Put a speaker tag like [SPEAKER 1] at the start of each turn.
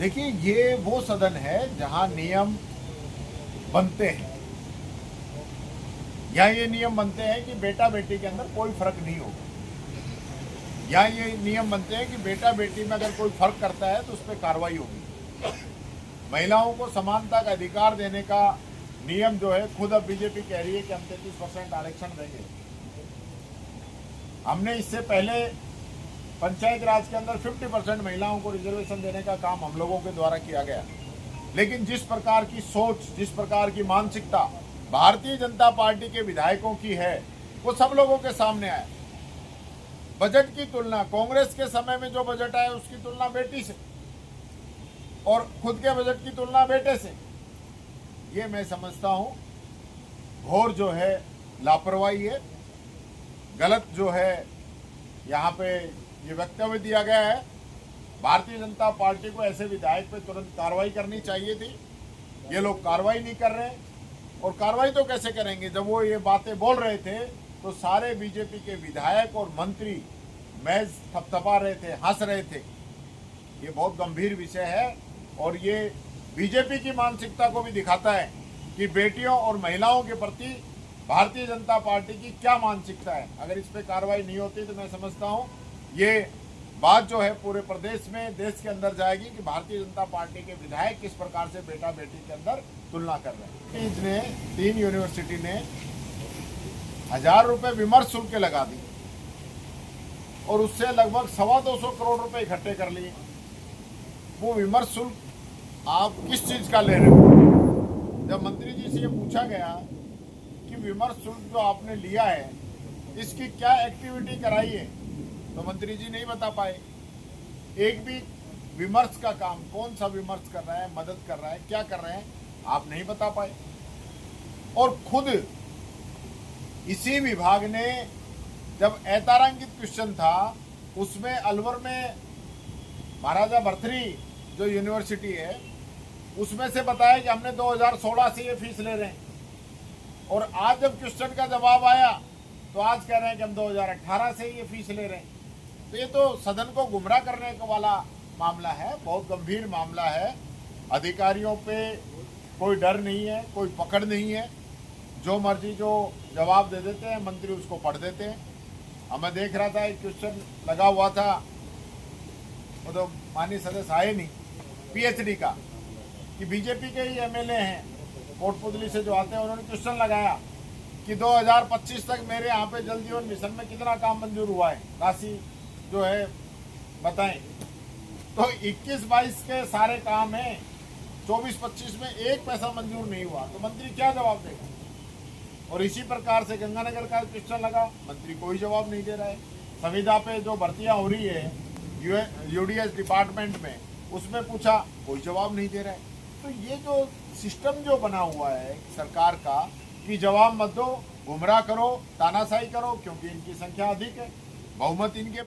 [SPEAKER 1] देखिए, ये वो सदन है जहां नियम बनते हैं। या ये नियम बनते हैं कि बेटा बेटी के अंदर कोई फर्क नहीं होगा, या ये नियम बनते हैं कि बेटा बेटी में अगर कोई फर्क करता है तो उस पर कार्रवाई होगी। महिलाओं को समानता का अधिकार देने का नियम जो है, खुद अब बीजेपी कह रही है कि हम 33% आरक्षण देंगे। हमने इससे पहले पंचायत राज के अंदर 50% महिलाओं को रिजर्वेशन देने का काम हम लोगों के द्वारा किया गया। लेकिन जिस प्रकार की सोच, जिस प्रकार की मानसिकता भारतीय जनता पार्टी के विधायकों की है, वो सब लोगों के सामने आया। बजट की तुलना, कांग्रेस के समय में जो बजट आया उसकी तुलना बेटी से, और खुद के बजट की तुलना बेटे से, ये मैं समझता हूं घोर जो है लापरवाही है। गलत जो है यहाँ पे ये वक्तव्य दिया गया है। भारतीय जनता पार्टी को ऐसे विधायक पे तुरंत कार्रवाई करनी चाहिए थी। ये लोग कार्रवाई नहीं कर रहे, और कार्रवाई तो कैसे करेंगे? जब वो ये बातें बोल रहे थे तो सारे बीजेपी के विधायक और मंत्री मैच थपथपा रहे थे, हंस रहे थे। ये बहुत गंभीर विषय है, और ये बीजेपी की मानसिकता को भी दिखाता है कि बेटियों और महिलाओं के प्रति भारतीय जनता पार्टी की क्या मानसिकता है। अगर इस पर कार्रवाई नहीं होती तो मैं समझता हूँ ये बात जो है पूरे प्रदेश में, देश के अंदर जाएगी कि भारतीय जनता पार्टी के विधायक किस प्रकार से बेटा बेटी के अंदर तुलना कर रहे हैं। इसने 3 यूनिवर्सिटी ने 1000 रुपये विमर्श शुल्क लगा दी, और उससे लगभग 225 करोड़ रुपए इकट्ठे कर लिए। वो विमर्श शुल्क आप किस चीज का ले रहे हो? जब मंत्री जी से ये पूछा गया कि विमर्श शुल्क जो आपने लिया है इसकी क्या एक्टिविटी कराई है, तो मंत्री जी नहीं बता पाए। एक भी विमर्श का काम, कौन सा विमर्श कर रहा है, मदद कर रहा है, क्या कर रहे हैं, आप नहीं बता पाए। और खुद इसी विभाग ने जब अतारांकित क्वेश्चन था, उसमें अलवर में महाराजा भर्तृहरि जो यूनिवर्सिटी है उसमें से बताया कि हमने 2016 से ये फीस ले रहे हैं, और आज जब क्वेश्चन का जवाब आया तो आज कह रहे हैं कि हम 2018 से ये फीस ले रहे हैं। तो ये तो सदन को गुमराह करने वाला मामला है, बहुत गंभीर मामला है। अधिकारियों पे कोई डर नहीं है, कोई पकड़ नहीं है, जो मर्जी जो जवाब दे देते हैं, मंत्री उसको पढ़ देते हैं। अब मैं देख रहा था एक क्वेश्चन लगा हुआ था, वो तो माननीय सदस्य आए नहीं, पीएचडी का, कि बीजेपी के ही एमएलए हैं कोटपुतली से जो आते हैं, उन्होंने क्वेश्चन लगाया कि 2025 तक मेरे यहाँ पे जल जीवन मिशन में कितना काम मंजूर हुआ है, राशि जो है बताएं। तो 21-22 के सारे काम हैं, 24-25 में एक पैसा मंजूर नहीं हुआ, तो मंत्री क्या जवाब देगा? और इसी प्रकार से गंगानगर का क्वेश्चन लगा, मंत्री कोई जवाब नहीं दे रहा है। संविदा पे जो भर्तियां हो रही है यूडीएस डिपार्टमेंट में, उसमें पूछा, कोई जवाब नहीं दे रहा है। तो ये जो सिस्टम जो बना हुआ है सरकार का कि जवाब मत दो, गुमराह करो, तानाशाही करो, क्योंकि इनकी संख्या अधिक है, बहुमत इनके